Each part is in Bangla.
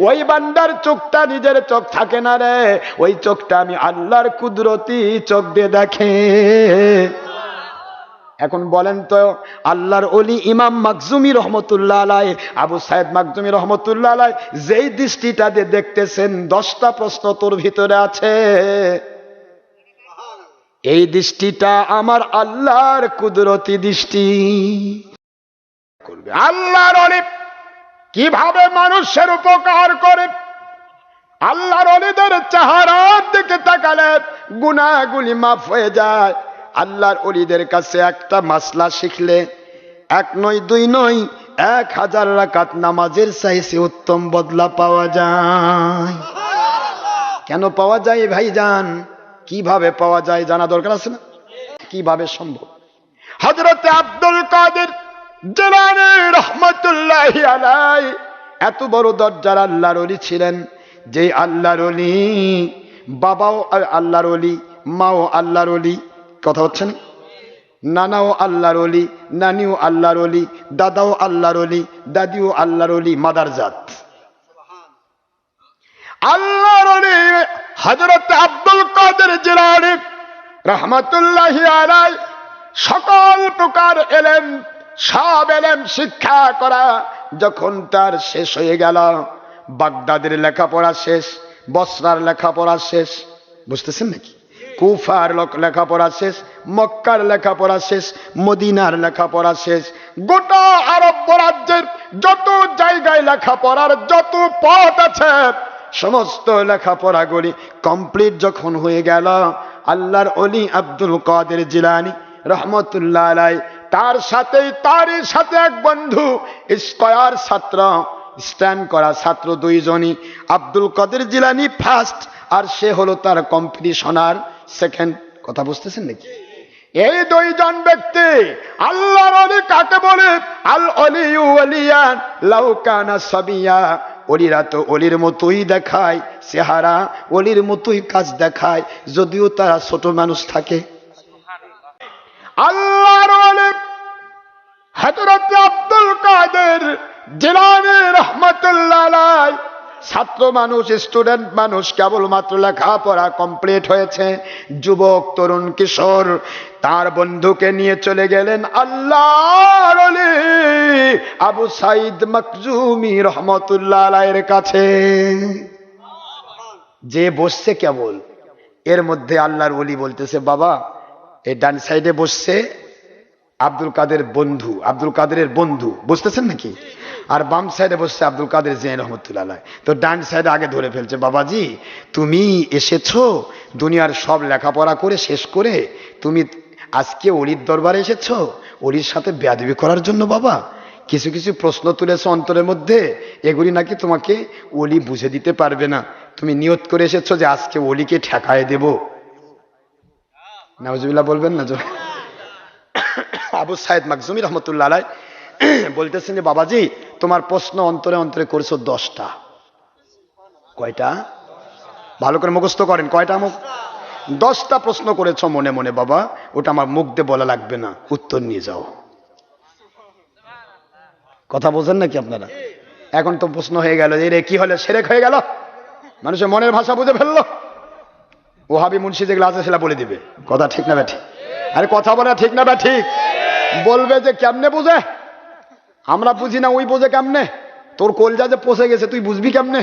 ওই বান্দার চোখটা নিজের চোখ থাকে না রে, ওই চোখটা আমি আল্লাহর কুদরতি চোখ দিয়ে দেখে। এখন বলেন তো, আল্লাহর ওলি ইমাম মাকজুমি রহমতুল্লাহ আলাই, আবু সাইদ মাকজুমি রহমতুল্লাহ আলাই যেই দৃষ্টিটা দিয়ে দেখতেছেন, 10টা প্রশ্ন তোর ভিতরে আছে। এই দৃষ্টিটা আমার আল্লাহর কুদরতি দৃষ্টি। আল্লাহর ওলি কিভাবে মানুষের উপকার করে, আল্লাহর ওলিদের চেহারার দিকে তাকালে গুনাহগুলি মাফ হয়ে যায়। আল্লাহর ওলিদের কাছে একটা মাসলা শিখলে 1 নয় 2 নয় 1000 রাকাত নামাজের চাইতে উত্তম বদলা পাওয়া যায়। কেন পাওয়া যায় ভাইজান? কিভাবে পাওয়া যায় জানা দরকার আছে না? কিভাবে সম্ভব? হযরত আব্দুল কাদের জিলানী রাহমাতুল্লাহি আলাইহি এত বড় দরজার আল্লাহর ওলি ছিলেন, যে আল্লাহর ওলি বাবাও আল্লাহর ওলি, মাও আল্লাহর ওলি। কথা হচ্ছে না? নানাও আল্লাহর ওলি, নানিও আল্লাহর ওলি, দাদাও আল্লাহর ওলি, দাদিও আল্লাহর ওলি, মাদারজাত। আল্লাহর ওলি হযরত আব্দুল কাদের জিলানী রাহমাতুল্লাহি আলাইহি সকল প্রকার এলেম, সব এলেম শিক্ষা করা যখন তার শেষ হয়ে গেল, বাগদাদের লেখাপড়া শেষ, বসরার লেখাপড়া শেষ, বুঝতেছেন নাকি? কুফার লেখাপড়া শেষ, মক্কার লেখাপড়া শেষ, মদিনার লেখাপড়া শেষ, গোটা আরব রাজ্যের যত জায়গায় লেখাপড়ার যত পথ আছে সমস্ত লেখাপড়াগুলি কমপ্লিট যখন হয়ে গেল, আল্লাহর ওলি আব্দুল কাদের জিলানী রহমতুল্লাহ আলাই তারই সাথে এক বন্ধু, স্কয়ার ছাত্র, স্ট্যান্ড করা ছাত্র, 2 জনই। আব্দুল কাদের জিলানী ফার্স্ট, আর সে হলো তার কম্পিটিশনার সেকেন্ড। কথা বুঝতেছেন নাকি? এই 2 জন ব্যক্তি আল্লাহর ওলি কাকে বলে? আল ওলিয়ু ওলিয়ান লাউ কানা সাবিয়া। ওলিরা তো ওলির মতোই দেখায় চেহারা, ওলির মতোই কাজ দেখায়, যদিও তারা ছোট মানুষ থাকে। আল্লাহর ওলি হযরত আব্দুল কাদের জিলানী রাহমাতুল্লাহ আলাইহি ছাত্র মানুষ, স্টুডেন্ট মানুষ, কেবলমাত্র লেখাপড়া কমপ্লিট হয়েছে, যুবক, তরুণ, কিশোর, তার বন্ধুকে নিয়ে চলে গেলেন আল্লাহর ওলি আবু সাইদ মাকজুমি রহমতুল্লাহ আলাইহির কাছে। যে বসছে কেবল, এর মধ্যে আল্লাহর ওলি বলতেছে, বাবা এই ডান সাইডে বসছে আব্দুল কাদের বন্ধু, আব্দুল কাদেরের বন্ধু, বুঝতেছেন নাকি? আর বাম সাইডে বসছে আব্দুল কাদের জিলানী রহমতুল্লাহ আলাইহি। তো ডান সাইডে আগে ধরে ফেলছে, বাবাজি তুমি এসেছো দুনিয়ার সব লেখাপড়া করে শেষ করে, তুমি আজকে ওলির দরবারে এসেছো ওলির সাথে বেয়াদবি করার জন্য? বাবা কিছু কিছু প্রশ্ন তুলেছো অন্তরের মধ্যে, এগুলি নাকি তোমাকে ওলি বুঝে দিতে পারবে না। তুমি নিয়ত করে এসেছো যে আজকে ওলিকে ঠেকায় দেব। নাউজুবিল্লাহ বলবেন না? আবু সাইদ মাকজুমি রহমতুল্লাহ আলাইহি বলতেছেন যে বাবাজি তোমার প্রশ্ন অন্তরে অন্তরে করেছো 10টা। কয়টা? ভালো করে মুখস্থ করেন। কয়টা? 10টা প্রশ্ন করেছো মনে মনে। বাবা ওটা আমার মুখ দিয়ে বলা লাগবে না, উত্তর নিয়ে যাও। কথা বোঝেন নাকি আপনারা? এখন তো প্রশ্ন হয়ে গেল যে রে কি হলো, শিরক হয়ে গেল, মানুষের মনের ভাষা বুঝে ফেললো, ওহাবি মুন্সি যেগুলো আছে সেটা বলে দিবে। কথা ঠিক না ব্যাঠি? আরে কথা বলে ঠিক না ব্যাঠি? বলবে যে কেমনে বুঝে, আমরা বুঝি না, ওই বোঝে কেমনে? তোর কলজা যে পচে গেছে তুই বুঝবি কেমনে?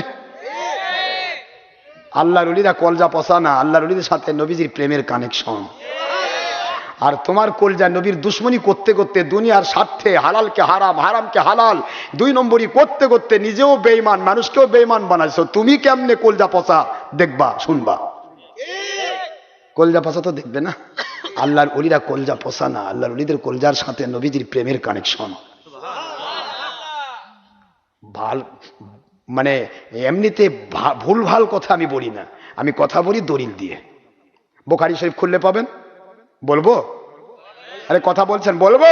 আল্লাহর ওলিরা কলজা পচা না, আল্লাহর ওলিদের সাথে নবীজির প্রেমের কানেকশন। আর তোমার কলজা নবীর দুশ্মনী করতে করতে, দুনিয়ার স্বার্থে হালালকে হারাম, হারামকে হালাল 2 নম্বরই করতে করতে নিজেও বেঈমান, মানুষকেও বেঈমান বানাইছো। তুমি কেমনে কলজা পচা দেখবা, শুনবা? কলজা পচা তো দেখবে না। আল্লাহর ওলিরা কলজা পচা না, আল্লাহর ওলিদের কলজার সাথে নবীজির প্রেমের কানেকশন। ভাল মানে এমনিতে ভুল ভাল কথা আমি বলি না, আমি কথা বলি দলিল দিয়ে। বুখারী শরীফ খুললে পাবেন, বলবো? আরে কথা বলছেন, বলবো?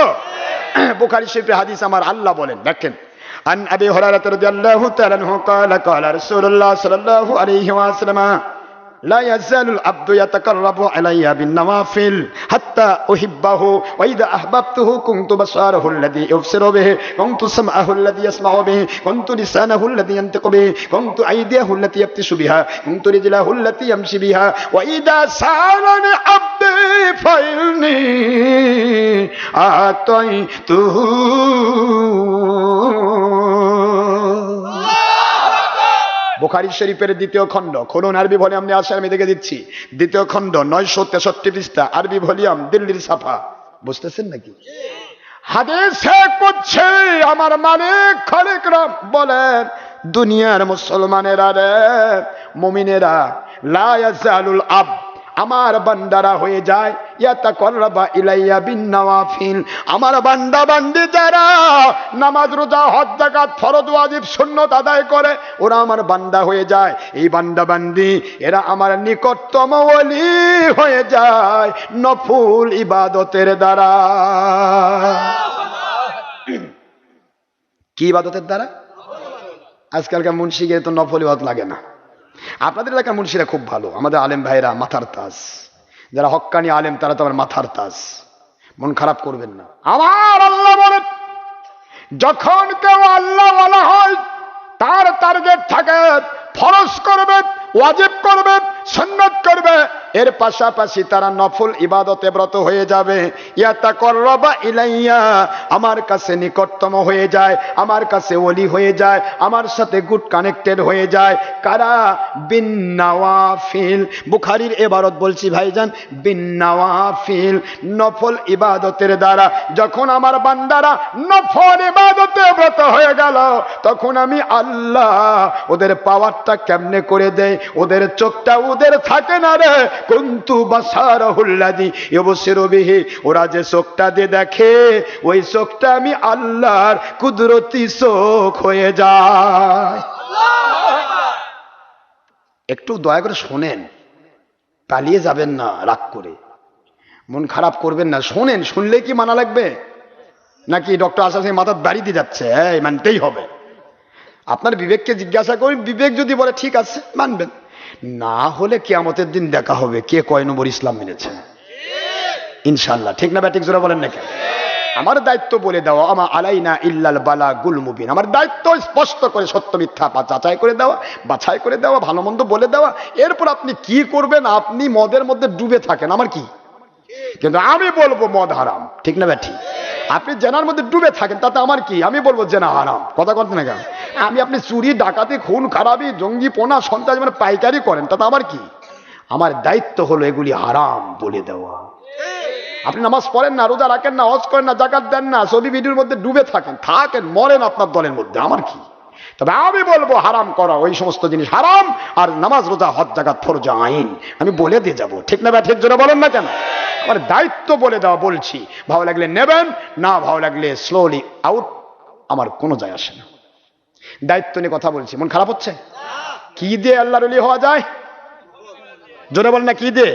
বুখারী শরীফের হাদিস আমার আল্লাহ বলেন, দেখেন আন আবি হুরায়রা রাদিয়াল্লাহু তাআলা আনহু قال قال رسول الله صلى الله عليه وسلم لا يزال العبد يتقرب علي بالنوافل حتى أحبه وإذا أحببته كنت بصره الذي يبصر به كنت سمعه الذي يسمع به كنت لسانه الذي ينطق به كنت أيديه التي يبطش بها كنت رجله التي يمشي بها وإذا سألني عبدي فإني أعطيته বুখারী শরীফের দ্বিতীয় খণ্ড খুলুন, আরবি ভলিউম নিয়ে আসেন, আমি দেখে দিচ্ছি। দ্বিতীয় খণ্ড 963 পৃষ্ঠা, আরবি ভলিউম, দিল্লির ছাপা। বুঝতেছেন নাকি? হাদিসে কুদসি আমার মালিক খালিক রব বলেন, দুনিয়ার মুসলমানেরা রে, মুমিনেরা, লা ইয়াজালুল আব, আমার বান্দারা হয়ে যায় ইয়াতাকাররাবা ইলাইয়া বিন নওয়াফিল, আমার বান্দা বান্দি যারা নামাজ রোজা হজ যাকাত ফরজ ওয়াজিব সুন্নাত আদায় করে ওরা আমার বান্দা হয়ে যায়। এই বান্দা বান্দি এরা আমার নিকটতম ওলি হয়ে যায় নফল ইবাদতের দ্বারা। কি ইবাদতের দ্বারা? আজকালকার মুন্সিকে তো নফল ইবাদত লাগে না। আপনাদের এলাকার মুন্সিরা খুব ভালো, আমাদের আলেম ভাইরা মাথার তাজ, যারা হক্কানি আলেম তারা তো আমার মাথার তাজ, মন খারাপ করবেন না। আমার আল্লাহ বলেন, যখন কেউ আল্লাহ ওয়ালা হয় তার টার্গেট থাকে ফরজ করবে, ওয়াজিব করবে, সুন্নাত করবে, এর পাশাপাশি তারা নফল ইবাদতে ব্রত হয়ে যাবে। ইয়াতাকাররাবা ইলাইয়া, আমার কাছে নিকটতম হয়ে যায়, আমার কাছে ওলি হয়ে যায়, আমার সাথে গুড কানেক্টেড হয়ে যায়। কারা? বিন নওয়াফিল। বুখারীর ইবারত বলছি ভাইজান, বিন নওয়াফিল, নফল ইবাদতের দ্বারা। যখন আমার বান্দারা নফল ইবাদতে ব্রত হয়ে গেল তখন আমি আল্লাহ ওদের পাওয়ারটা কেমনে করে দেয়, ওদের চোখটা ওদের থাকে না রে, কুনতু বাসারাহুল্লাযী ইউবসিরু বিহি, ওরা যে চোখটা দিয়ে দেখে ওই চোখটা আমি আল্লাহর কুদরতি চোখ হয়ে যায়। একটু দয়া করে শোনেন, পালিয়ে যাবেন না রাগ করে, মন খারাপ করবেন না, শোনেন। শুনলে কি মানা লাগবে নাকি ডক্টর আশরাফ মাথার দাড়ি দিয়ে যাচ্ছে? মানতেই হবে। আপনার বিবেককে জিজ্ঞাসা করি, বিবেক যদি বলে ঠিক আছে মানবেন, না হলে কিয়ামতের দিন দেখা হবে কে কয় নম্বর ইসলাম মেনেছে, ইনশাআল্লাহ। ঠিক না ব্যাটিক জোরা বলেন নাকি? আমার দায়িত্ব বলে দেওয়া, আমা আলাইনা ইল্লাল বালাগুল মুবিন, আমার দায়িত্ব স্পষ্ট করে সত্য মিথ্যা যাচাই করে দেওয়া, বাছাই করে দেওয়া, ভালো মন্দ বলে দেওয়া। এরপর আপনি কি করবেন? আপনি মদের মধ্যে ডুবে থাকেন, আমার কি, কিন্তু আমি বলবো মদ হারাম। ঠিক না ব্যাটি? আপনি জেনার মধ্যে ডুবে থাকেন তাতে আমার কি, আমি বলবো জেনা হারাম। কথা বলতে না কেন? আপনি চুরি ডাকাতি খুন খারাপি জঙ্গি পোনা সন্ত্রাস মানে পাইকারি করেন তাতে আমার কি? আমার দায়িত্ব হলো এগুলি হারাম বলে দেওয়া। আপনি নামাজ পড়েন না, রোজা রাখেন না, হজ করেন না, জাকাত দেন না, ছবি ভিডিওর মধ্যে ডুবে থাকেন, মরেন আপনার দলের মধ্যে, আমার কি? তবে আমি বলবো হারাম করা ওই সমস্ত জিনিস হারাম, আর নামাজ রোজা হজ জাকাত ফরজ আইন আমি বলে দিয়ে যাবো। ঠিক না ঠিক জোরে বলেন না কেন? আমার দায়িত্ব বলে দেওয়া, বলছি। ভালো লাগলে নেবেন, না ভালো লাগলে স্লোলি আউট, আমার কোনো যায় আসে না। দায়িত্ব নিয়ে কথা বলছি, মন খারাপ হচ্ছে? কি দিয়ে আল্লাহর ওলি হওয়া যায়? জোরে বলেন না, কি দিয়ে?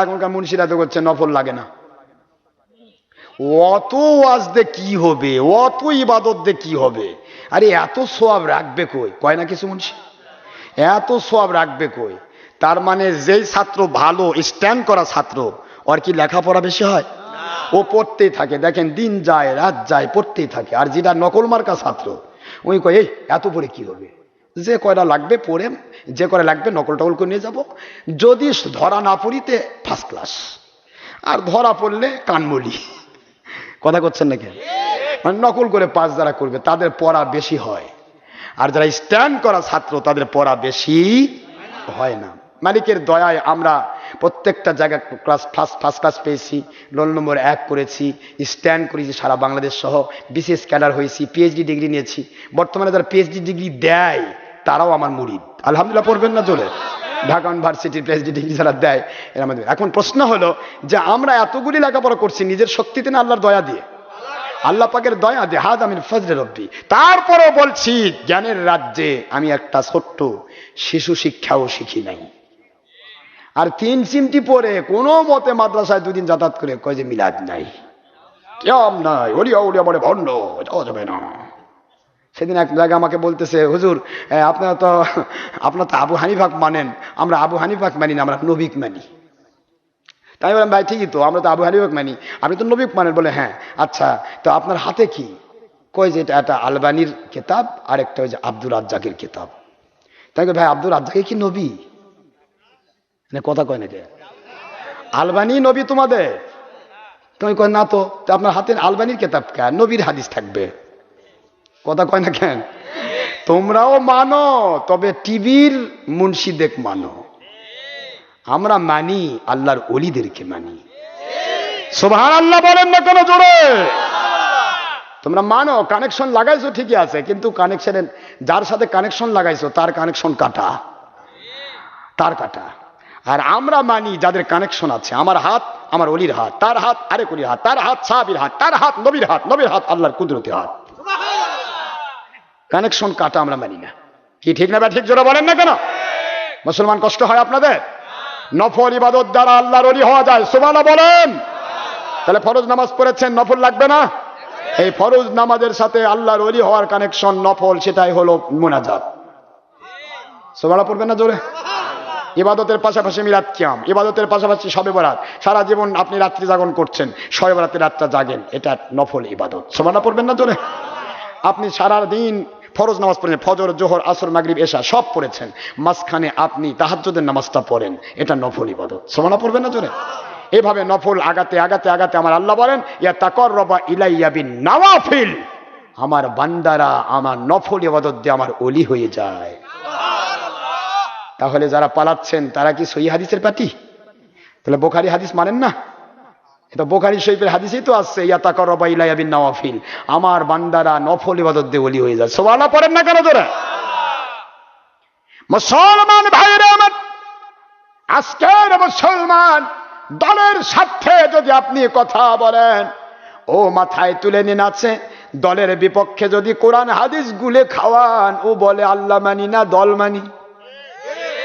এখনকার মুন্সিরা তো করছে নফল লাগে না। অত ওয়াজ দে কি হবে, অত ইবাদত দে কি হবে? আরে এত সওয়াব রাখবে কই? কয় না কিছু মুন্সি, এত সওয়াব রাখবে কই? তার মানে যেই ছাত্র ভালো স্ট্যান্ড করা ছাত্র, ওর কি লেখাপড়া বেশি হয়? ও পড়তেই থাকে, দেখেন দিন যায় রাত যায় পড়তেই থাকে। আর যেটা নকল মার্কা ছাত্র, ওই কয় এই এত পড়ে কি হবে, যে কয়টা লাগবে পড়ে, যে কয়টা লাগবে নকল টকল করে নিয়ে যাব, যদি ধরা না পড়িতে ফার্স্ট ক্লাস, আর ধরা পড়লে কানমলি। কথা করছেন নাকি? মানে নকল করে পাস যারা করবে তাদের পড়া বেশি হয়, আর যারা স্ট্যান্ড করা ছাত্র তাদের পড়া বেশি হয় না। মালিকের দয়ায় আমরা প্রত্যেকটা জায়গায় ফার্স্ট ক্লাস পেয়েছি, রোল নম্বর 1 করেছি, স্ট্যান্ড করেছি সারা বাংলাদেশ সহ, বিসিএস ক্যাডার হয়েছি, পিএইচডি ডিগ্রি নিয়েছি। বর্তমানে যারা পিএইচডি ডিগ্রি দেয় তারাও আমার মুরিদ। আলহামদুলিল্লাহ পড়বেন না জোরে? ঢাকা ইউনিভার্সিটির পিএইচডি ডিগ্রি যারা দেয় এরা আমাদের। এখন প্রশ্ন হলো যে আমরা এতগুলি লেখাপড়া করছি নিজের শক্তিতে না আল্লাহর দয়া দিয়ে? আল্লাহ পাকের দয়া দিয়ে, হাদ আমিন ফজলে রব্বি। তারপরেও বলছি জ্ঞানের রাজ্যে আমি একটা ছোট্ট শিশু শিক্ষাও শিখি নাই। আর 3 চিমটি পরে কোনো মতে মাদ্রাসায় 2 দিন যাতায়াত করে কয় যে মিলাদ নাই, কেমন নাই, ওলিয়া উলিয়া বলে ভণ্ড, যাওয়া যাবে না। সেদিন এক জায়গায় আমাকে বলতেছে, হুজুর আপনার তো আবু হানিফাক মানেন, আমরা আবু হানিফাক মানি না, আমরা নবিক মানি। তাই বললাম, ভাই ঠিকই তো, আমরা তো আবু হানিফাক মানি, আপনি তো নবিক মানেন। বলে হ্যাঁ। আচ্ছা, তো আপনার হাতে কি? কই যে এটা একটা আলবানির কিতাব আর একটা ওই যে আব্দুর রাজ্জাকের কিতাব। তাই ভাই আব্দুর রাজ্জাকে কি নবী? কথা কয় নাকি? আলবানি নবী তোমাদের? তুমি কয় না তো। আপনার হাতে আলবানির কিতাব কে? নবীর হাদিস থাকবে। কথা কয় না কেন? তোমরাও মানো, তবে টিভির মুন্সিদেক মানো। আমরা মানি আল্লাহর ওলিদেরকে মানি। সুবহানাল্লাহ বলেন না কেন জোরে? তোমরা মানো, কানেকশন লাগাইছো ঠিকই আছে, কিন্তু কানেকশনের যার সাথে কানেকশন লাগাইছো তার কানেকশন কাটা, তার কাটা। আর আমরা মানি যাদের কানেকশন আছে। আমার হাত আমার ওলির হাত, তার হাত আরেক ওলির হাত, তার হাত সাহাবীর হাত, তার হাত নবীর হাত, নবীর হাত আল্লাহর কুদরতি হাত। কানেকশন কাটা আমরা মানি না। কি ঠিক না? ঠিক জোরে বলেন না কেন? মুসলমান কষ্ট হয় আপনাদের? নফল ইবাদত দ্বারা আল্লাহর ওলি হওয়া যায়। সুবহানাল্লাহ বলেন। তাহলে ফরজ নামাজ পড়েছেন, নফল লাগবে না? এই ফরজ নামাজের সাথে আল্লাহর ওলি হওয়ার কানেকশন নফল, সেটাই হলো মুনাজাত। সুবহানাল্লাহ পড়বেন না জোরে? ইবাদতের পাশাপাশি মিলাদ কিয়াম, ইবাদতের পাশাপাশি শবে বরাত। সারা জীবন আপনি রাত্রি জাগরণ করছেন, শবে বরাতের রাতটা জাগেন, এটা নফল ইবাদত। সুবহানাল্লাহ পড়বেন না জোরে? আপনি সারা দিন ফরজ নামাজ পড়েছেন, ফজর, জোহর, আসর, মাগরিব, এশা সব পড়েছেন, মাঝখানে আপনি তাহাজ্জুদের নামাজটা পড়েন, এটা নফল ইবাদত। সুবহানাল্লাহ পড়বেন না জোরে? এভাবে নফল আগাতে আগাতে আগাতে আমার আল্লাহ বলেন, ইয়া তাকাররাবা ইলাইয়া বিন নওয়াফিল, আমার বান্দারা আমার নফল ইবাদত দিয়ে আমার ওলি হয়ে যায়। তাহলে যারা পালাচ্ছেন তারা কি সহিহ হাদিসের পাটি? তাহলে বুখারী হাদিস মানেন না? এটা বুখারী শরীফের হাদিসেই তো আছে, ইয়া তাকাররাবা ইলাইয়া বিন নওয়াফিল, আমার বান্দারা নফল ইবাদত দিয়ে ওলি হয়ে যায়। সুবহানাল্লাহ পড়েন না কেন জোরে? মুসলমান ভাইরা আমার, আজকের মুসলমান দলের স্বার্থে যদি আপনি কথা বলেন, ও মাথায় তুলে নিন আছে, দলের বিপক্ষে যদি কোরআন হাদিস গুলে খাওয়ান, ও বলে আল্লাহ মানি না, দল মানি।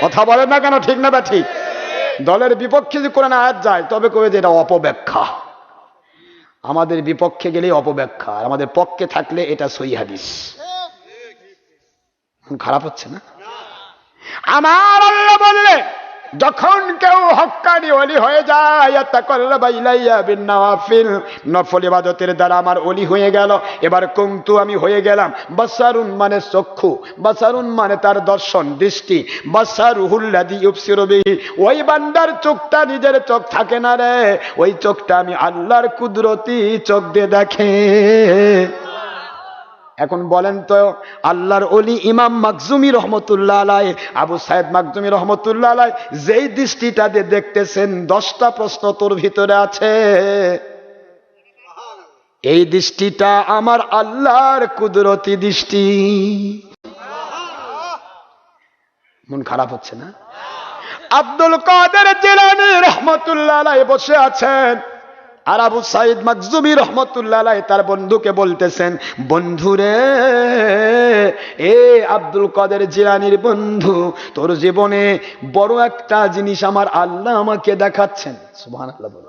কথা বলেন না কেন? ঠিক না? ঠিক। দলের বিপক্ষে যদি কোরআন আয়াত যায়, তবে কবে যে এটা অপব্যাখ্যা। আমাদের বিপক্ষে গেলেই অপব্যাখ্যা, আর আমাদের পক্ষে থাকলে এটা সহিহ হাদিস। খারাপ হচ্ছে না? আমার আল্লাহ বললেন, যখন কেউ হক্কানি ওলি হয়ে যায়, তাকাররাবা ইলাইয়া বিন নওয়াফিল, নফল ইবাদতের দ্বারা আমার ওলি হয়ে গেল। এবার কুনতু, আমি হয়ে গেলাম, বাসারুন মানে চক্ষু, বাসারুন মানে তার দর্শন, দৃষ্টি, বাসারুহুল্লাযী ইউবসিরু বিহি, ওই বান্দার চোখটা নিজের চোখ থাকে না রে, ওই চোখটা আমি আল্লাহর কুদরতি চোখ দিয়ে দেখে। এখন বলেন তো, আল্লাহর ওলি ইমাম মাকজুমি রহমতুল্লাহ আলাইহি, আবু সাইদ মাকজুমি রহমতুল্লাহ আলাইহি যেই দৃষ্টিটা দিয়ে দেখতেছেন, 10টা প্রশ্ন তোর ভিতরে আছে। এই দৃষ্টিটা আমার আল্লাহর কুদরতি দৃষ্টি। মন খারাপ হচ্ছে না? আব্দুল কাদের জিলানী রহমতুল্লাহ আলাইহি বসে আছেন, আর আবু সাইদ মাকজুমি রহমতুল্লাহ আলাইহি তার বন্ধুকে বলতেছেন, বন্ধুরে, এ আব্দুল কাদের জিলানীর বন্ধু, তোর জীবনে বড় একটা জিনিস আমার আল্লাহ আমাকে দেখাচ্ছেন। সুবহানাল্লাহ বলো।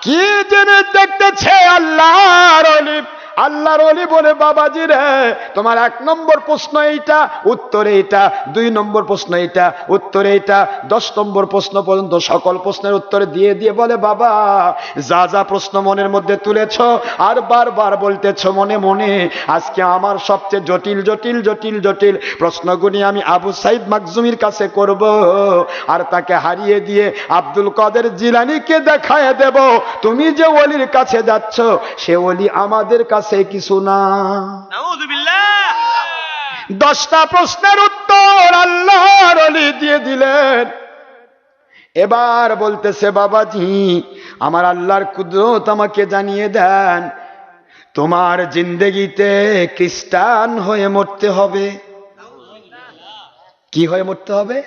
কি জিনিস দেখতেছে? আল্লাহর ওলি। আল্লাহর ওলি বলে, বাবাজি রে, তোমার 1 নম্বর প্রশ্ন এইটা, উত্তর এইটা, 2 নম্বর প্রশ্ন এইটা, উত্তর এইটা, 10 নম্বর প্রশ্ন পর্যন্ত সকল প্রশ্নের উত্তর দিয়ে দিয়ে বলে, বাবা, যা যা প্রশ্ন মনের মধ্যে তুলেছ আর বারবার বলতেছ মনে মনে, আজকে আমার সবচেয়ে জটিল জটিল জটিল জটিল প্রশ্নগুলি আমি আবু সাইদ মাকজুমির কাছে করব, আর তাকে হারিয়ে দিয়ে আব্দুল কাদের জিলানীকে দেখায় দেব, তুমি যে ওলির কাছে যাচ্ছ, সে ওলি আমাদের কাছে কিছু না। নাউযুবিল্লাহ। 10টা প্রশ্নের উত্তর আল্লাহর ওলি দিয়ে দিলেন। এবার বলতেছে, বাবাজি, আমার আল্লাহর কুদরত আমাকে জানিয়ে দেন, তোমার জিন্দেগিতে খ্রিস্টান হয়ে মরতে হবে। কি হয়ে মরতে হবে?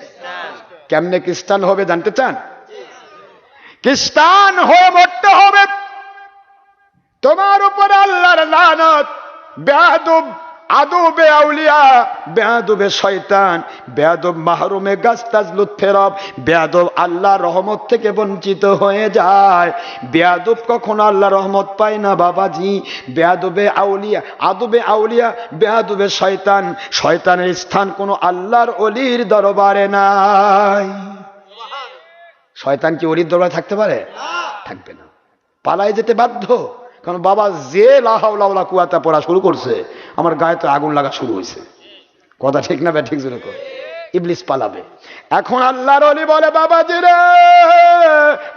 কেমনে খ্রিস্টান হবে জানতে চান? খ্রিস্টান হয়ে মরতে হবে। তোমার উপর আল্লাহর লানত, বেয়াদব আদবে আউলিয়া বেয়াদবে শয়তান, বেয়াদব মাহরুমে গাছ তাজ লুৎফে রব, বেয়াদব আল্লাহ রহমত থেকে বঞ্চিত হয়ে যায়। বেয়াদব কখনো আল্লাহ রহমত পায় না বাবাজি। বেয়াদবে আউলিয়া, আদবে আউলিয়া, বেয়াদবে শয়তান, শয়তানের স্থান কোনো আল্লাহর ওলির দরবারে নাই। শয়তান কি ওলির দরবারে থাকতে পারে? থাকবে না, পালায় যেতে বাধ্য। কারণ বাবা যে লা হাওলা ওয়ালা কুওয়াতা পড়া শুরু করছে, আমার গায়ে তো আগুন লাগা শুরু হয়েছে। কথা ঠিক না ঠিক জোরে কর, ইবলিস পালাবে। এখন আল্লাহর ওলি বলে, বাবাজি রে,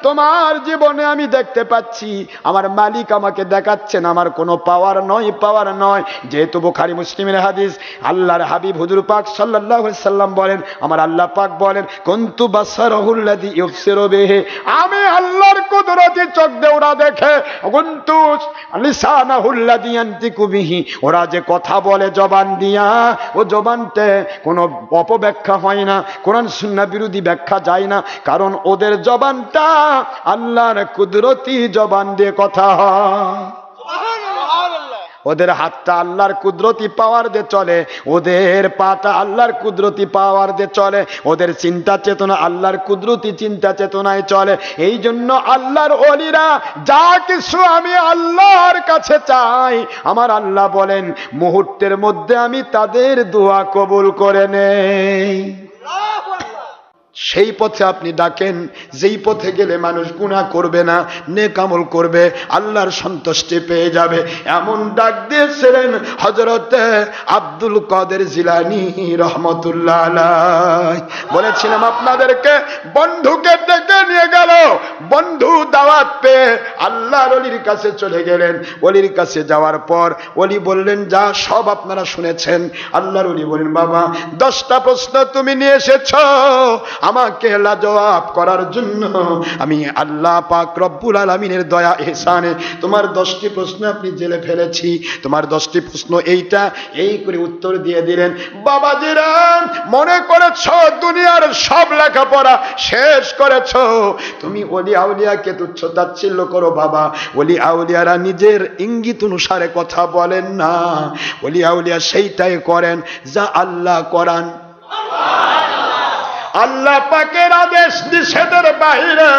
তোমার জীবনে আমি দেখতে পাচ্ছি আমার মালিক আমাকে দেখাচ্ছেন আমার কোনো পাওয়ার নয়, পাওয়ার নয়। যেহেতু বুখারী মুসলিমের হাদিস, আল্লাহর হাবিব হুজুর পাক সাল্লাল্লাহু আলাইহি সাল্লাম বলেন, আমার আল্লাহ পাক বলেন, কুনতু বাসারাহুল্লাযী ইউবসিরু বিহি, আমি আল্লাহর কুদরতি চোখ দিয়ে ওরা দেখে, কুনতু লিসানাহুল্লাযী ইয়ানতিকু বিহি, ওরা যে কথা বলে জবান দিয়া, ও জবানতে কোনো অপব্যাখ্যা হয় না, কোরআন সুন্নাহ বিরোধী ব্যাখ্যা যায় না, কারণ ওদের জবানটা আল্লাহর কুদরতি জবান দিয়ে কথা হয়। ওদের হাতটা আল্লাহর কুদরতি পাওয়ার দিয়ে চলে, ওদের পাটা আল্লাহর কুদরতি পাওয়ার দিয়ে চলে, ওদের চিন্তা চেতনা আল্লাহর কুদরতি চিন্তা চেতনায় চলে। এই জন্য আল্লাহর ওলিরা যা কিছু আমি আল্লাহর কাছে চাই, আমার আল্লাহ বলেন মুহূর্তের মধ্যে আমি তাদের দোয়া কবুল করে নেই। সেই পথে আপনি ডাকেন, যেই পথে গেলে মানুষ গুনাহ করবে না, নেক আমল করবে, আল্লাহর সন্তুষ্টি পেয়ে যাবে। এমন ডাক দিয়েছিলেন হযরত আব্দুল কাদের জিলানী রহমাতুল্লাহ আলাইহি। বলেছিলাম আপনাদেরকে, বন্ধুকে ডেকে নিয়ে গেল, বন্ধু দাওয়াত পেয়ে আল্লাহর ওলির কাছে চলে গেলেন। ওলির কাছে যাওয়ার পর ওলি বললেন, যা সব আপনারা শুনেছেন। আল্লাহর ওলি বলেন, বাবা 10টা প্রশ্ন তুমি নিয়ে এসেছো আমাকে লাজবাব করার জন্য। আমি আল্লাহ পাক রব্বুল আলামিনের দয়া ইহসানে তোমার 10টি প্রশ্ন আপনি জেলে ফেলেছি, তোমার 10টি প্রশ্ন এইটা, এই করে উত্তর দিয়ে দিলেন। বাবাজিরা, মনে করেছো দুনিয়ার সব লেখাপড়া শেষ করেছো, তুমি ওলি আউলিয়াকে তুচ্ছ তাচ্ছিল্য করো। বাবা, ওলি আউলিয়ারা নিজের ইঙ্গিত অনুসারে কথা বলেন না, ওলি আউলিয়া সেইটাই করেন যা আল্লাহ করান। আল্লাহ পাকের আদেশ নিষেধের বাইরে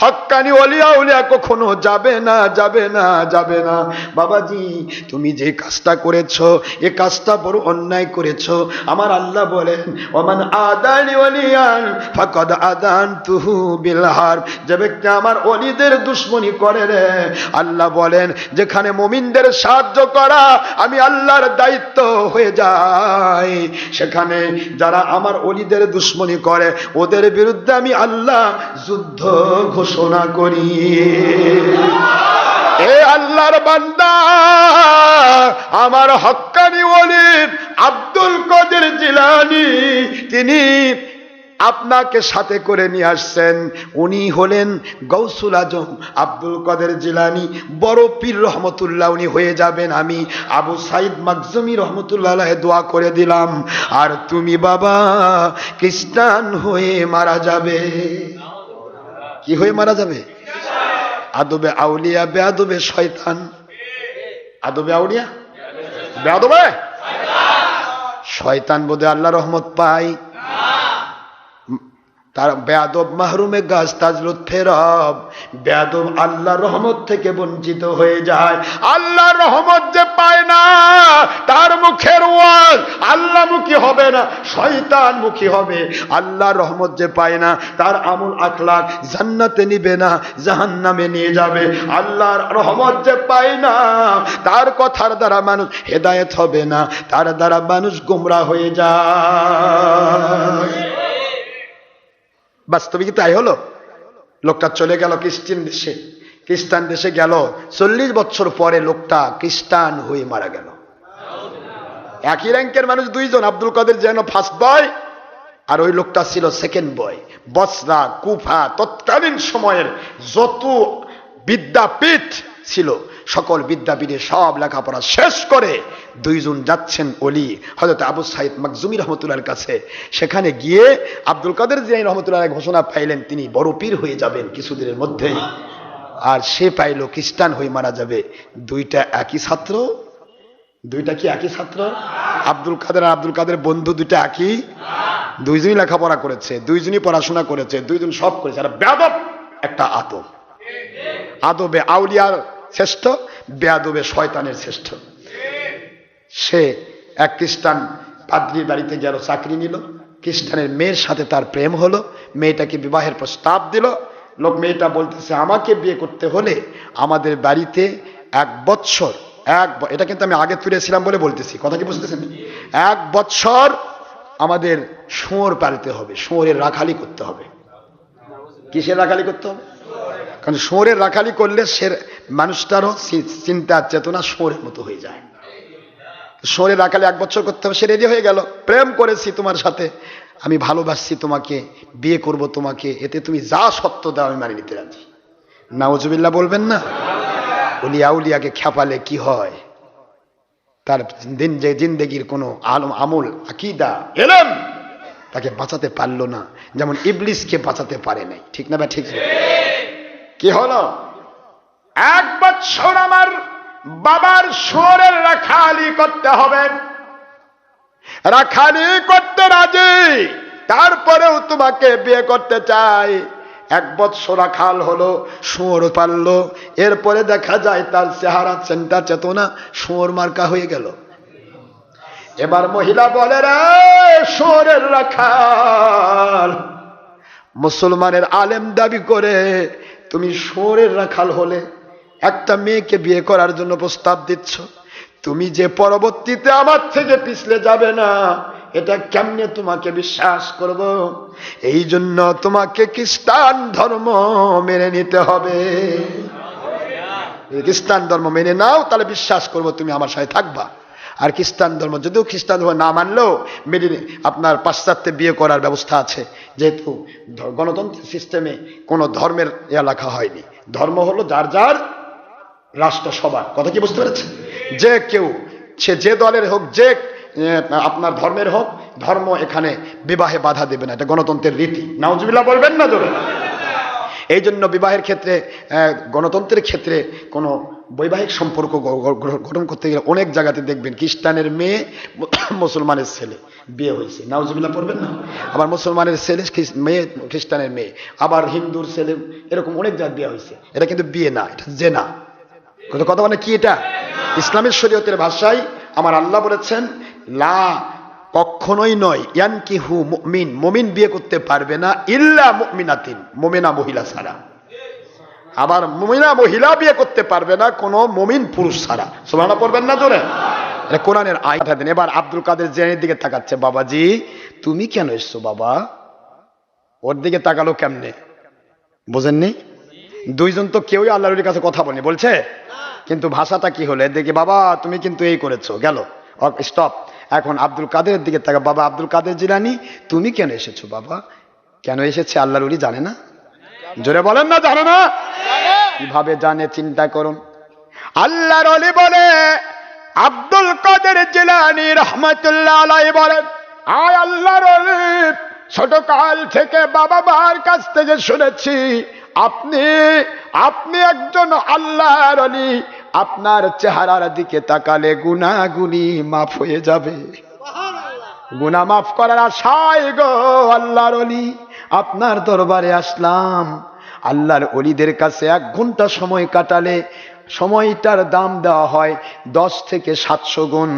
হক্কানি ওলিয়া উলিয়া কখনো যাবে না, যাবে না, যাবে না। বাবাজি, তুমি যে কাজটা করেছো, এ কাজটা বড় অন্যায় করেছো। আমার আল্লাহ বলেন, ওমান আদানি ওলিয়ান ফাকাদ আদানতুহু বিল হারব, যে ব্যক্তি আমার ওলিদের দুশমনি করে রে, আল্লাহ বলেন যেখানে মুমিনদের সাহায্য করা আমি আল্লাহর দায়িত্ব হয়ে যায়, সেখানে যারা আমার ওলিদের দুশমনি করে ওদের বিরুদ্ধে আমি আল্লাহ যুদ্ধ ঘোষণা করি। এ আল্লাহর বান্দা, আমার হক্কানি ওলি আব্দুল কাদের জিলানী, তিনি আপনাকে সাথে করে নিয়ে আসছেন। উনি হলেন গৌসুল আজম আব্দুল কাদের জিলানী, বড় পীর রহমতুল্লাহ উনি হয়ে যাবেন। আমি আবু সাইদ মাকজুমি রহমতুল্লাহ আলাইহি দোয়া করে দিলাম, আর তুমি বাবা খ্রিস্টান হয়ে মারা যাবে। কি হয়ে মারা যাবে? আদবে আউলিয়া বেয়াদবে শয়তান। আদবে আউলিয়া বেয়াদবে শয়তান বোধে আল্লাহ রহমত পায়, তার বেয়াদব মাহরুমে গাছ তাজ লুৎফে রব, বেয়াদব আল্লাহর রহমত থেকে বঞ্চিত হয়ে যায়। আল্লাহর রহমত যে পায় না, তার মুখের ওয়াজ আল্লাহমুখী হবে না, শয়তান মুখী হবে। আল্লাহর রহমত যে পায় না, তার আমল আখলাক জান্নাতে নিবে না, জাহান্নামে নিয়ে যাবে। আল্লাহর রহমত যে পায় না, তার কথার দ্বারা মানুষ হেদায়েত হবে না, তার দ্বারা মানুষ গোমরা হয়ে যায়। বাস্তবিক তাই হলো। লোকটা চলে গেল খ্রিস্টান দেশে গেল, 40 বছর পরে লোকটা খ্রিস্টান হয়ে মারা গেল। একই র্যাঙ্কের মানুষ দুইজন, আব্দুল কাদের যেন ফার্স্ট বয়, আর ওই লোকটা ছিল সেকেন্ড বয়। বসরা, কুফা, তৎকালীন সময়ের যত বিদ্যাপীঠ ছিল সকল বিদ্যাপীঠে সব লেখাপড়া শেষ করে দুইজন যাচ্ছেন ওলি হযরত আবু সাইদ মাকজুমি রহমতুল্লাহর কাছে। সেখানে গিয়ে আব্দুল কাদের জিলানী রহমতুল্লাহ ঘোষণা পাইলেন তিনি বড় পীর হয়ে যাবেন কিছুদিনের মধ্যেই, আর সে পাইল খ্রিস্টান হয়ে মারা যাবে। দুইটা একই ছাত্র, দুইটা কি একই ছাত্র? আব্দুল কাদের আর আব্দুল কাদের বন্ধু দুইটা একই? দুইজনই লেখাপড়া করেছে, দুইজনই পড়াশোনা করেছে, দুইজন সব করেছে। আর বেয়াদব একটা আদব। আদবে আউলিয়ার শ্রেষ্ঠ, বেয়াদবে শয়তানের শ্রেষ্ঠ। সে এক খ্রিস্টান পাদ্রীর বাড়িতে গেল, চাকরি নিল, খ্রিস্টানের মেয়ের সাথে তার প্রেম হলো, মেয়েটাকে বিবাহের প্রস্তাব দিল। লোক মেয়েটা বলতেছে আমাকে বিয়ে করতে হলে আমাদের বাড়িতে 1 বৎসর, এটা কিন্তু আমি আগে তুলেছিলাম বলে বলতেছি, কথা কি বুঝতেছেন? 1 বৎসর আমাদের শুয়োর পালতে হবে, শুয়োরের রাখালি করতে হবে। কিসের রাখালি করতে হবে? কারণ শুয়োরের রাখালি করলে সে মানুষটারও চিন্তা চেতনা শুয়োরের মতো হয়ে যায়। শুয়োরের রাখালি 1 বছর করতে হবে। সে রেডি হয়ে গেল, প্রেম করেছি তোমার সাথে, আমি ভালোবাসছি তোমাকে, বিয়ে করব তোমাকে, এতে তুমি যা সত্য দাও আমি মানি নিতে রাজি। নাউজুবিল্লাহ বলবেন না? উলিয়া উলিয়াকে খেপালে কি হয়? তার জিন্দেগির কোনো আমল, আকীদা, ইলম তাকে বাঁচাতে পারলো না, যেমন ইবলিসকে বাঁচাতে পারে নাই। ঠিক না? বা ঠিক? কি হলো? 1 বছর আমার বাবার শুয়োরের রাখালি করতে হবে, রাখালি করতে রাজি, তারপরেও তোমাকে বিয়ে করতে চাই। 1 বৎসর রাখাল হলো, শুয়োর পাললো, এরপরে দেখা যায় তার চেহারা চিন্তা চেতনা শুয়োর মার্কা হয়ে গেল। এবার মহিলা বলে রে শুয়োরের রাখাল, মুসলমানের আলেম দাবি করে তুমি শুয়োরের রাখাল হলে একটা মেয়েকে বিয়ে করার জন্য প্রস্তাব দিচ্ছ, তুমি যে পরবর্তীতে আমার থেকে পিছলে যাবে না, এটা কেমনে তোমাকে বিশ্বাস করব? এই জন্য তোমাকে খ্রিস্টান ধর্ম মেনে নিতে হবে। খ্রিস্টান ধর্ম মেনে নাও, তাহলে বিশ্বাস করব তুমি আমার সাথে থাকবা। আর খ্রিস্টান ধর্ম, যদিও খ্রিস্টান ধর্ম না মানলেও আপনার পাশ্চাত্যে বিয়ে করার ব্যবস্থা আছে, যেহেতু গণতন্ত্র সিস্টেমে কোনো ধর্মের লেখা হয়নি। ধর্ম হলো যার যার রাষ্ট্রসভা। কথা কি বুঝতে পেরেছেন? যে কেউ, সে যে দলের হোক, যে আপনার ধর্মের হোক, ধর্ম এখানে বিবাহে বাধা দেবে না, এটা গণতন্ত্রের রীতি। নাউজুবিল্লাহ বলবেন না জোরে? এই জন্য বিবাহের ক্ষেত্রে, গণতন্ত্রের ক্ষেত্রে কোনো বৈবাহিক সম্পর্ক গঠন করতে গেলে অনেক জায়গাতে দেখবেন খ্রিস্টানের মেয়ে মুসলমানের ছেলে বিয়ে হয়েছে, নাউজুবিল্লাহ পড়বেন না? আবার মুসলমানের ছেলে মেয়ে খ্রিস্টানের মেয়ে, আবার হিন্দুর ছেলে, এরকম অনেক জায়গায় বিয়ে হয়েছে। এটা কিন্তু বিয়ে না, এটা জেনা। কথা মানে কি? এটা ইসলামের শরীয়তের ভাষায় আমার আল্লাহ বলেছেন লা, কখনোই নয়, ইয়ানকিহু মুমিন, মুমিন বিয়ে করতে পারবে না, ইল্লা মুমিনাতিন, মুমিনা মহিলা ছাড়া। আবার মুমিনা মহিলা বিয়ে করতে পারবে না কোন মুমিন পুরুষ ছাড়া। সুবহানাল্লাহ পড়বেন না জোরে? এটা কোরআনের আয়াত। এবার আব্দুল কাদের জিলানীর দিকে তাকাচ্ছে, বাবাজি তুমি কেন এসছো বাবা? ওর দিকে তাকালো কেমনে বোঝেননি? দুইজন তো কেউই আল্লাহর কাছে কথা বলেনি, বলছে কিন্তু ভাষাটা কি হলে দেখি, বাবা তুমি কিন্তু এই করেছো, গেল স্টপ। এখন আব্দুল কাদের দিকে তাকা, বাবা আব্দুল কাদের জিলানী তুমি কেন এসেছো বাবা? কেন এসেছে আল্লাহর ওলি জানে না? জোরে বলেন না জানে না? কিভাবে জানে চিন্তা করুন। আল্লাহর ওলি বলে, আব্দুল কাদের জিলানী রহমাতুল্লাহ আলাইহি বলেন, আয় আল্লাহর ওলি, ছোট কাল থেকে বাবা মার কাছ থেকে শুনেছি আপনি একজন আল্লাহর ওলি, আপনার চেহারার দিকে তাকালে গুনাহগুলি মাফ হয়ে যাবে। গুনাহ মাফ করার আশায় গো আল্লাহর ওলি আপনার দরবারে আসলাম। আল্লাহর ওলিদের কাছে 1 ঘন্টা সময় কাটালে সময়টার দাম দেওয়া হয় 10 থেকে 700 গুণ,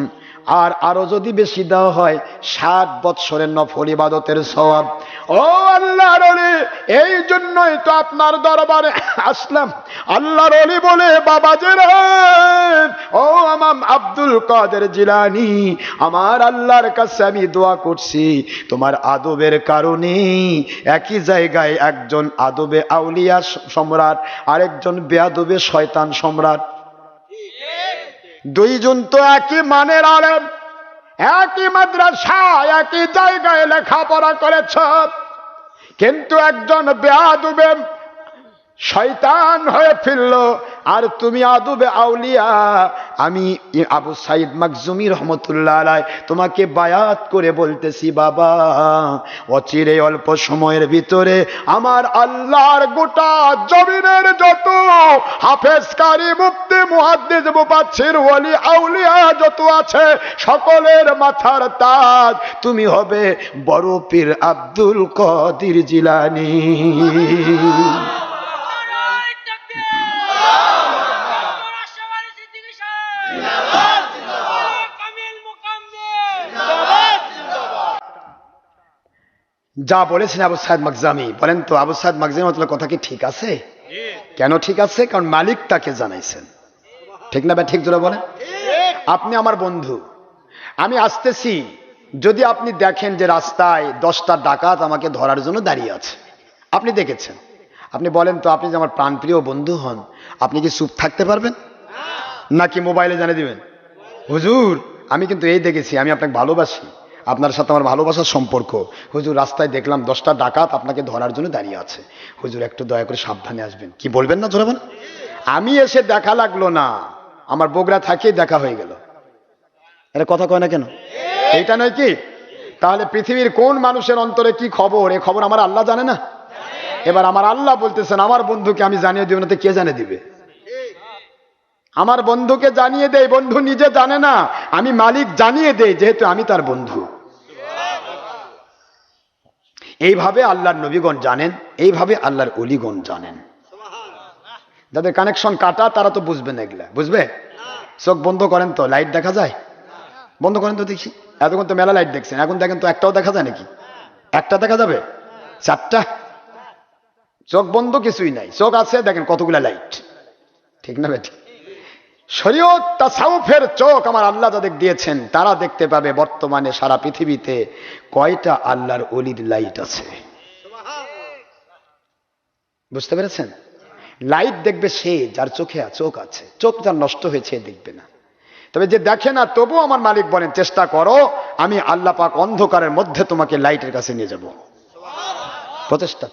আর আরো যদি বেশি দেওয়া হয় 60 বৎসরের নফল ইবাদতের সওয়াব। ও আল্লাহর ওলি, এই জন্যই তো আপনার দরবারে আসলাম। আল্লাহর ওলি বলে, বাবাজি রে, ও আমার আব্দুল কাদের জিলানী, আমার আল্লাহর কাছে আমি দোয়া করছি তোমার আদবের কারণে। একই জায়গায় একজন আদবে আউলিয়া সম্রাট, আরেকজন বেয়াদবে শয়তান সম্রাট, দুইজন তো একই মানের আলেম, একই মাদ্রাসায় একই জায়গায় লেখাপড়া করেছ, কিন্তু একজন বেয়াদবে শয়তান হয়ে ফিরল। আর তুমি আদবে আউলিয়া, আমি আবু সাইদ মাকজুমি রহমতুল্লাহ আলাইহি তোমাকে বায়াত করে বলতেছি বাবা, অচিরে অল্প সময়ের ভিতরে আমার আল্লাহর গোটা জমিনের যত হাফেজ কারি মুফতি মুহাদ্দিস মুফাসসির ওলি আউলিয়া যত আছে সকলের মাথার তাজ তুমি হবে বড় পীর আব্দুল কাদের জিলানী। যা বলেছেন আবু সাইদ মাকজামি, বলেন তো আবু সাইদ মাকজামি রহমাতুল্লাহ কথা কি ঠিক আছে? কেন ঠিক আছে? কারণ মালিক তাকে জানাইছেন। ঠিক না? ঠিক জোরে বলেন। আপনি আমার বন্ধু, আমি আসতেছি, যদি আপনি দেখেন যে রাস্তায় 10টা ডাকাত আমাকে ধরার জন্য দাঁড়িয়ে আছে, আপনি দেখেছেন, আপনি বলেন তো, আপনি যে আমার প্রাণপ্রিয় বন্ধু হন, আপনি কি চুপ থাকতে পারবেন নাকি মোবাইলে জানিয়ে দিবেন হুজুর আমি কিন্তু এই দেখেছি, আমি আপনাকে ভালোবাসি, আপনার সাথে আমার ভালোবাসার সম্পর্ক, হুজুর রাস্তায় দেখলাম 10টা ডাকাত আপনাকে ধরার জন্য দাঁড়িয়ে আছে, হুজুর একটু দয়া করে সাবধানে আসবেন, কি বলবেন না জোরে বলেন? আমি এসে দেখা লাগলো না, আমার বগুড়া থাকিয়ে দেখা হয়ে গেল। এটা কথা কয় না কেন? এইটা নয় কি? তাহলে পৃথিবীর কোন মানুষের অন্তরে কি খবর, এই খবর আমার আল্লাহ জানে না? এবার আমার আল্লাহ বলতেছেন আমার বন্ধুকে আমি জানিয়ে দিব না তো কে জানিয়ে দিবে? আমার বন্ধুকে জানিয়ে দেয়, বন্ধু নিজে জানে না, আমি মালিক জানিয়ে দেই, যেহেতু আমি তার বন্ধু। এইভাবে আল্লাহর নবীগণ জানেন, এইভাবে আল্লাহর ওলিগণ জানেন। যাদের কানেকশন কাটা তারা তো বুঝবেন এগুলা, বুঝবে? চোখ বন্ধ করেন তো, লাইট দেখা যায়? বন্ধ করেন তো দেখি। এতক্ষণ তো মেলা লাইট দেখছেন, এখন দেখেন তো একটাও দেখা যায় নাকি? একটা দেখা যাবে? 4টা? চোখ বন্ধ কিছুই নাই, চোখ আছে, দেখেন কতগুলা লাইট। ঠিক না বেটি? শরীয়ত তাসাউফের চোখ আমার আল্লাহ যাদের দিয়েছেন তারা দেখতে পাবে বর্তমানে সারা পৃথিবীতে কয়টা আল্লাহর ওলির লাইট আছে। বুঝতে পেরেছেন? লাইট দেখবে সে যার চোখে চোখ আছে, চোখ যার নষ্ট হয়েছে দেখবে না। তবে যে দেখে না তবু আমার মালিক বলেন চেষ্টা করো, আমি আল্লাহ পাক অন্ধকারের মধ্যে তোমাকে লাইটের কাছে নিয়ে যাব, প্রচেষ্টা।